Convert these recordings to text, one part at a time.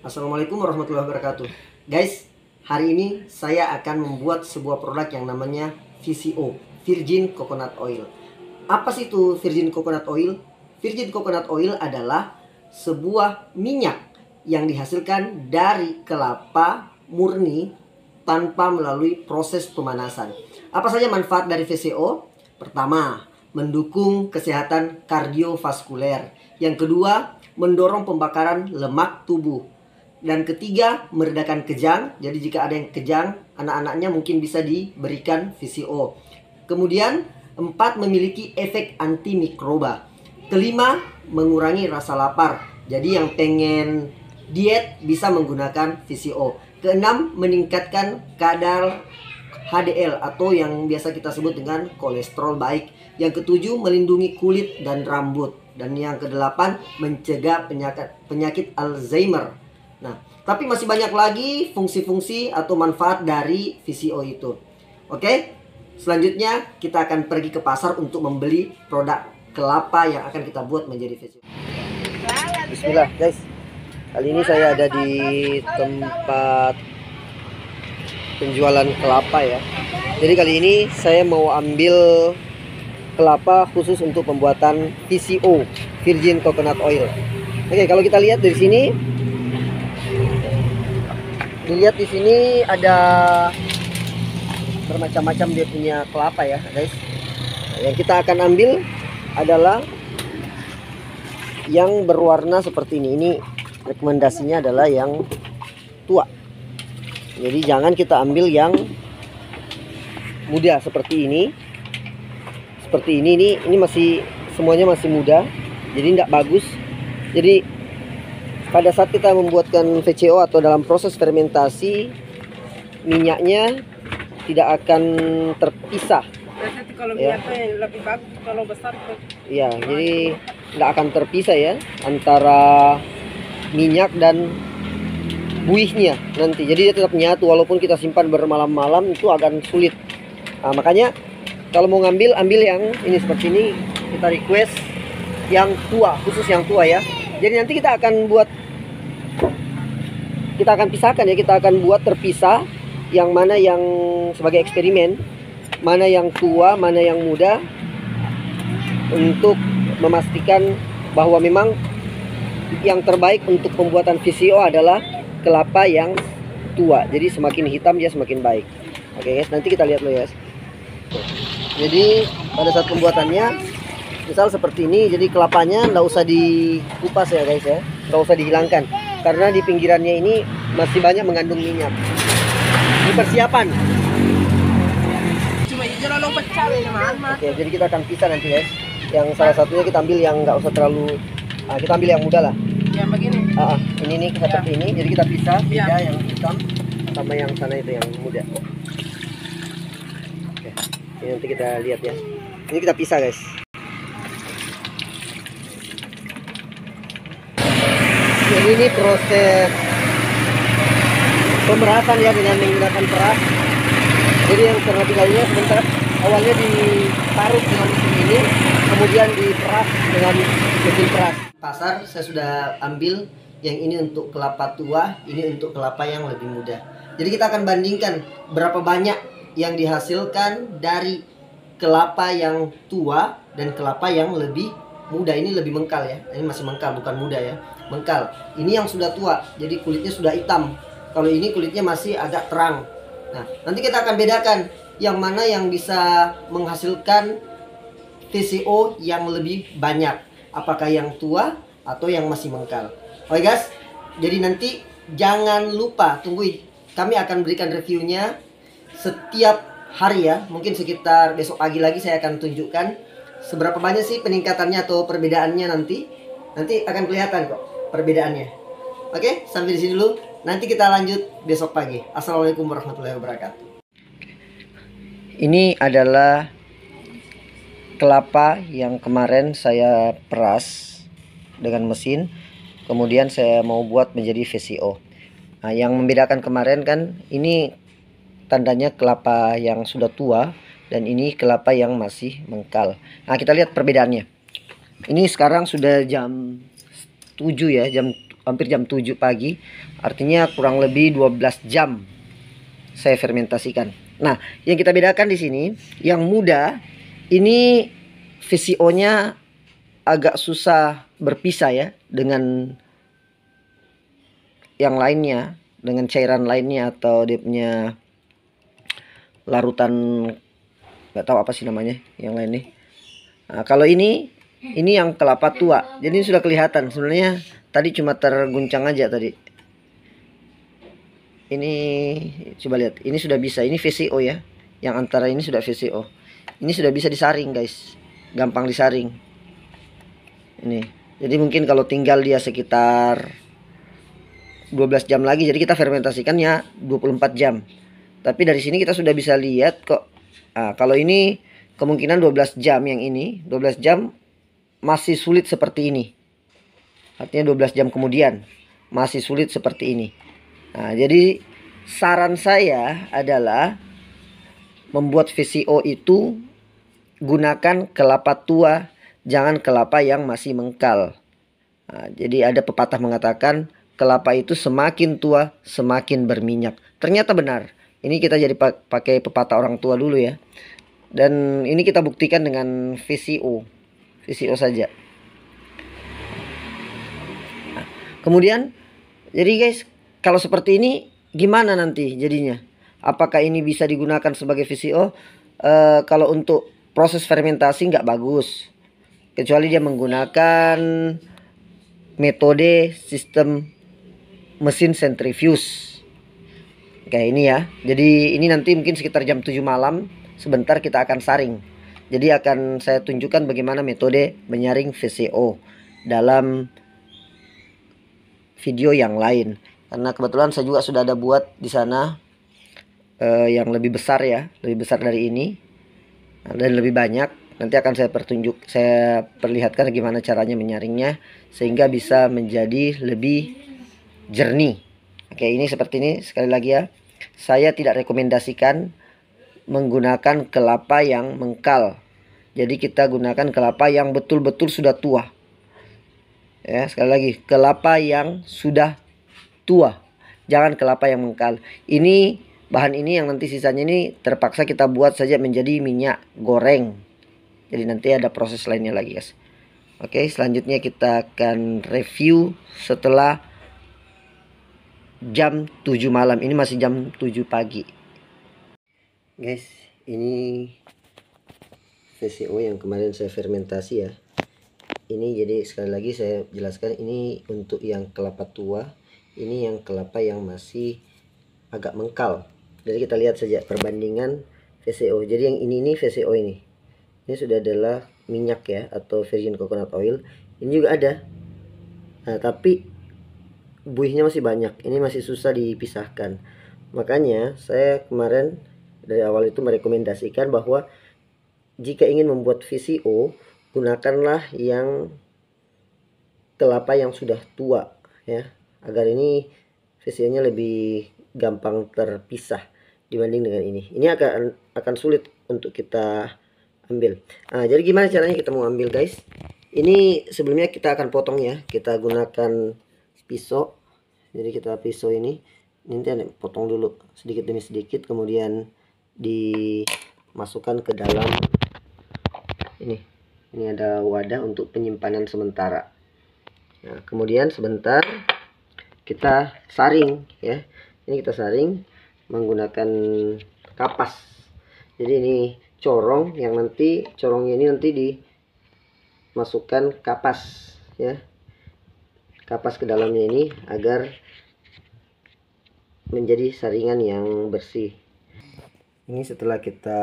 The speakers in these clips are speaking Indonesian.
Assalamualaikum warahmatullahi wabarakatuh. Guys, hari ini saya akan membuat sebuah produk yang namanya VCO, Virgin Coconut Oil. Apa sih itu Virgin Coconut Oil? Virgin Coconut Oil adalah sebuah minyak yang dihasilkan dari kelapa murni tanpa melalui proses pemanasan. Apa saja manfaat dari VCO? Pertama, mendukung kesehatan kardiovaskuler. Yang kedua, mendorong pembakaran lemak tubuh. Dan ketiga, meredakan kejang. Jadi jika ada yang kejang, anak-anaknya mungkin bisa diberikan VCO. Kemudian, 4, memiliki efek antimikroba. Kelima, mengurangi rasa lapar. Jadi yang pengen diet bisa menggunakan VCO. Keenam, meningkatkan kadar HDL atau yang biasa kita sebut dengan kolesterol baik. Yang ketujuh, melindungi kulit dan rambut. Dan yang kedelapan, mencegah penyakit Alzheimer. Nah, tapi masih banyak lagi fungsi-fungsi atau manfaat dari VCO itu. Oke, selanjutnya kita akan pergi ke pasar untuk membeli produk kelapa yang akan kita buat menjadi VCO. Bismillah guys, kali ini saya ada di tempat penjualan kelapa ya. Jadi kali ini saya mau ambil kelapa khusus untuk pembuatan VCO, Virgin Coconut Oil. Oke, kalau kita lihat dari sini, dilihat di sini ada bermacam-macam dia punya kelapa ya guys. Yang kita akan ambil adalah yang berwarna seperti ini. Ini rekomendasinya adalah yang tua. Jadi jangan kita ambil yang muda seperti ini. Seperti ini masih semuanya masih muda. Jadi tidak bagus. Jadi pada saat kita membuatkan VCO atau dalam proses fermentasi, minyaknya tidak akan terpisah. Kalau Ya. minyaknya lebih bagus kalau besar. Ya, jadi tidak akan terpisah ya antara minyak dan buihnya nanti. Jadi dia tetap nyatu walaupun kita simpan bermalam-malam itu akan sulit. Nah, makanya kalau mau ngambil, ambil yang ini seperti ini. Kita request yang tua, khusus yang tua ya. Jadi nanti kita akan pisahkan ya, kita akan buat terpisah yang mana yang sebagai eksperimen, mana yang tua, mana yang muda, untuk memastikan bahwa memang yang terbaik untuk pembuatan VCO adalah kelapa yang tua. Jadi semakin hitam dia semakin baik. Oke guys, nanti kita lihat dulu ya. Jadi pada saat pembuatannya, misal seperti ini, jadi kelapanya nggak usah dikupas ya guys ya, nggak usah dihilangkan. Karena di pinggirannya ini masih banyak mengandung minyak. Ini persiapan. Cuma hijau pecah ya mas. Oke, jadi kita akan pisah nanti guys. Yang salah satunya kita ambil yang nggak usah terlalu, kita ambil yang muda lah. Ya begini. Ini nih seperti ini. Jadi kita pisah, Ya. beda yang hitam sama yang sana itu yang muda. Oke, ini nanti kita lihat ya. Ini kita pisah guys. Jadi ini proses pemerasan ya dengan menggunakan peras. Jadi yang terlebih dahulu sebentar awalnya diparut dengan mesin ini, kemudian diperas dengan mesin peras. Pasar saya sudah ambil yang ini untuk kelapa tua, ini untuk kelapa yang lebih muda. Jadi kita akan bandingkan berapa banyak yang dihasilkan dari kelapa yang tua dan kelapa yang lebih muda. Ini lebih mengkal ya, ini masih mengkal bukan muda ya, mengkal. Ini yang sudah tua, jadi kulitnya sudah hitam. Kalau ini kulitnya masih agak terang. Nah, nanti kita akan bedakan yang mana yang bisa menghasilkan VCO yang lebih banyak. Apakah yang tua atau yang masih mengkal. Oke guys, jadi nanti jangan lupa tunggu. Kami akan berikan reviewnya setiap hari ya. Mungkin sekitar besok pagi lagi saya akan tunjukkan seberapa banyak sih peningkatannya atau perbedaannya nanti. Nanti akan kelihatan kok perbedaannya. Oke, sampai di sini dulu. Nanti kita lanjut besok pagi. Assalamualaikum warahmatullahi wabarakatuh. Ini adalah kelapa yang kemarin saya peras dengan mesin. Kemudian saya mau buat menjadi VCO. Nah, yang membedakan kemarin kan ini tandanya kelapa yang sudah tua dan ini kelapa yang masih mengkal. Nah, kita lihat perbedaannya. Ini sekarang sudah jam 7 ya, jam hampir jam 7 pagi. Artinya kurang lebih 12 jam saya fermentasikan. Nah, yang kita bedakan di sini, yang muda ini VCO-nya agak susah berpisah ya dengan yang lainnya, dengan cairan lainnya atau dia punya larutan, nggak tahu apa sih namanya yang lain nih. Nah, kalau ini yang kelapa tua, jadi ini sudah kelihatan. Sebenarnya tadi cuma terguncang aja tadi. Ini coba lihat, ini sudah bisa, ini VCO ya, yang antara ini sudah VCO, ini sudah bisa disaring guys, gampang disaring ini. Jadi mungkin kalau tinggal dia sekitar 12 jam lagi, jadi kita fermentasikannya 24 jam. Tapi dari sini kita sudah bisa lihat kok. Nah, kalau ini kemungkinan 12 jam, yang ini 12 jam masih sulit seperti ini. Artinya 12 jam kemudian masih sulit seperti ini. Nah, jadi saran saya adalah membuat VCO itu gunakan kelapa tua, jangan kelapa yang masih mengkal. Nah, jadi ada pepatah mengatakan kelapa itu semakin tua semakin berminyak. Ternyata benar. Ini kita jadi pakai pepatah orang tua dulu ya. Dan ini kita buktikan dengan VCO saja. Nah, kemudian jadi guys, kalau seperti ini gimana nanti jadinya? Apakah ini bisa digunakan sebagai VCO? Kalau untuk proses fermentasi nggak bagus, kecuali dia menggunakan metode sistem mesin centrifuge kayak ini ya. Jadi ini nanti mungkin sekitar jam 7 malam sebentar kita akan saring. Jadi akan saya tunjukkan bagaimana metode menyaring VCO dalam video yang lain. Karena kebetulan saya juga sudah ada buat di sana yang lebih besar ya, lebih besar dari ini dan lebih banyak. Nanti akan saya perlihatkan gimana caranya menyaringnya sehingga bisa menjadi lebih jernih. Oke, ini seperti ini. Sekali lagi ya, saya tidak rekomendasikan menggunakan kelapa yang mengkal. Jadi kita gunakan kelapa yang betul-betul sudah tua. Ya, sekali lagi, kelapa yang sudah tua, jangan kelapa yang mengkal. Ini bahan ini yang nanti sisanya ini terpaksa kita buat saja menjadi minyak goreng. Jadi nanti ada proses lainnya lagi guys. Oke, selanjutnya kita akan review setelah jam 7 malam. Ini masih jam 7 pagi guys. Ini VCO yang kemarin saya fermentasi ya. Ini jadi sekali lagi saya jelaskan, ini untuk yang kelapa tua, ini yang kelapa yang masih agak mengkal. Jadi kita lihat saja perbandingan VCO. Jadi yang ini VCO ini sudah adalah minyak ya, atau virgin coconut oil. Ini juga ada. Nah, tapi buihnya masih banyak. Ini masih susah dipisahkan. Makanya saya kemarin dari awal itu merekomendasikan bahwa jika ingin membuat VCO, gunakanlah yang kelapa yang sudah tua ya, agar ini VCO-nya lebih gampang terpisah dibanding dengan ini. Ini akan sulit untuk kita ambil. Nah, jadi gimana caranya kita mau ambil guys? Ini sebelumnya kita akan potong ya. Kita gunakan pisau. Jadi kita pisau ini nanti ada potong dulu sedikit demi sedikit, kemudian dimasukkan ke dalam ini. Ini ada wadah untuk penyimpanan sementara. Nah, kemudian sebentar kita saring ya. Ini kita saring menggunakan kapas. Jadi ini corong, yang nanti corongnya ini nanti dimasukkan kapas ya. Kapas ke dalamnya ini agar menjadi saringan yang bersih. Ini setelah kita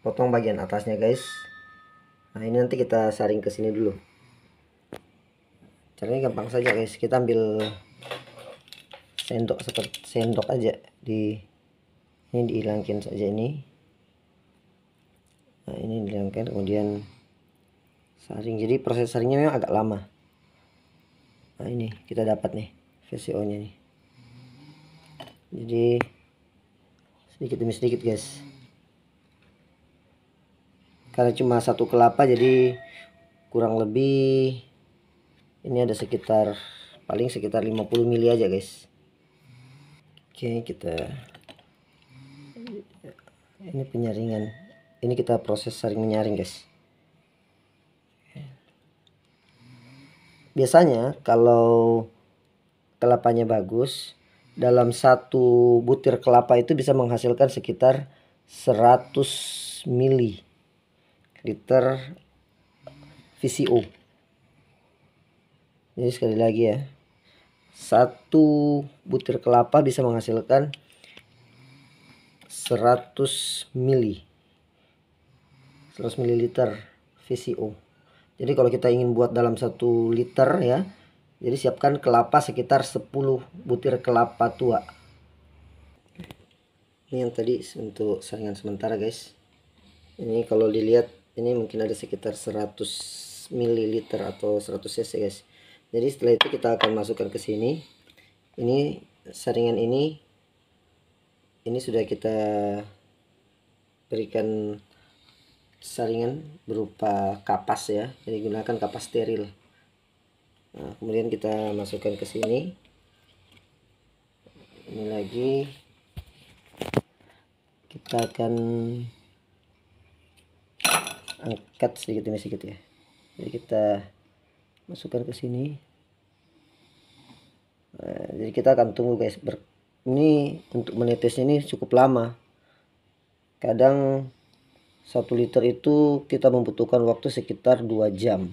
potong bagian atasnya guys. Nah, ini nanti kita saring ke sini dulu. Caranya gampang saja guys. Kita ambil sendok, seperti sendok aja, ini dihilangkan saja ini. Nah, ini dihilangkan, kemudian saring. Jadi proses saringnya memang agak lama. Nah, ini kita dapat nih VCO nya nih. Jadi sedikit demi sedikit guys. Karena cuma satu kelapa, jadi kurang lebih Ini ada sekitar paling sekitar 50 mili aja guys. Oke, ini penyaringan. Ini kita proses saring menyaring guys. Biasanya kalau kelapanya bagus, dalam satu butir kelapa itu bisa menghasilkan sekitar 100 ml VCO. Jadi sekali lagi ya, satu butir kelapa bisa menghasilkan 100 ml VCO. Jadi kalau kita ingin buat dalam 1 liter ya, jadi siapkan kelapa sekitar 10 butir kelapa tua. Ini yang tadi untuk saringan sementara guys. Ini kalau dilihat ini mungkin ada sekitar 100 ml atau 100 cc guys. Jadi setelah itu kita akan masukkan ke sini. Ini saringan ini sudah kita berikan saringan berupa kapas ya. Jadi gunakan kapas steril. Nah, kemudian kita masukkan ke sini. Ini lagi kita akan angkat sedikit demi sedikit ya. Jadi kita masukkan ke sini. Nah, jadi kita akan tunggu guys. Ini untuk menetesnya ini cukup lama. Kadang 1 liter itu kita membutuhkan waktu sekitar 2 jam.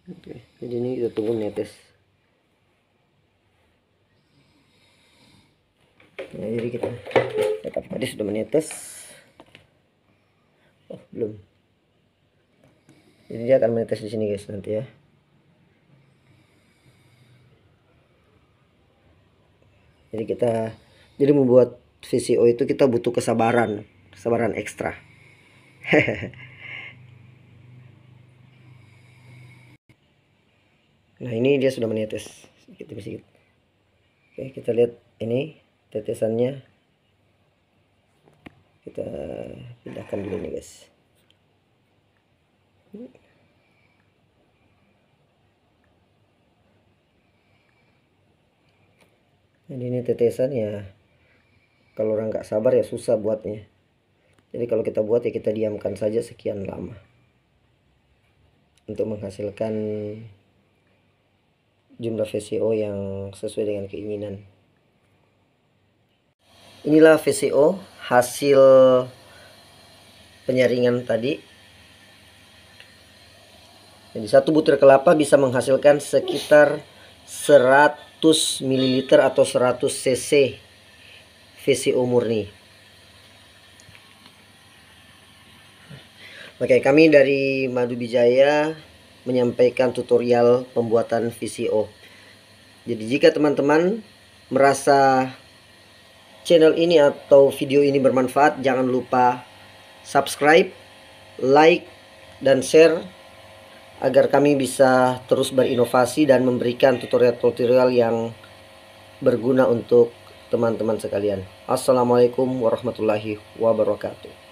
Oke, jadi ini kita tunggu netes. Nah, jadi kita lihat tadi sudah menetes. Oh, belum. Jadi dia akan menetes di sini guys nanti ya. Jadi membuat VCO itu kita butuh kesabaran ekstra. Nah, ini dia sudah menetes sedikit demi sedikit. Oke, kita lihat ini tetesannya. Kita pindahkan dulu nih guys. Jadi ini tetesan ya, kalau orang nggak sabar ya susah buatnya. Jadi kalau kita buat ya kita diamkan saja sekian lama untuk menghasilkan jumlah VCO yang sesuai dengan keinginan. Inilah VCO hasil penyaringan tadi. Jadi 1 butir kelapa bisa menghasilkan sekitar 100 ml atau 100 cc VCO murni. Oke, kami dari Madu Bijaya menyampaikan tutorial pembuatan VCO. Jadi jika teman-teman merasa channel ini atau video ini bermanfaat, jangan lupa subscribe, like, dan share agar kami bisa terus berinovasi dan memberikan tutorial-tutorial yang berguna untuk teman-teman sekalian. Assalamualaikum warahmatullahi wabarakatuh.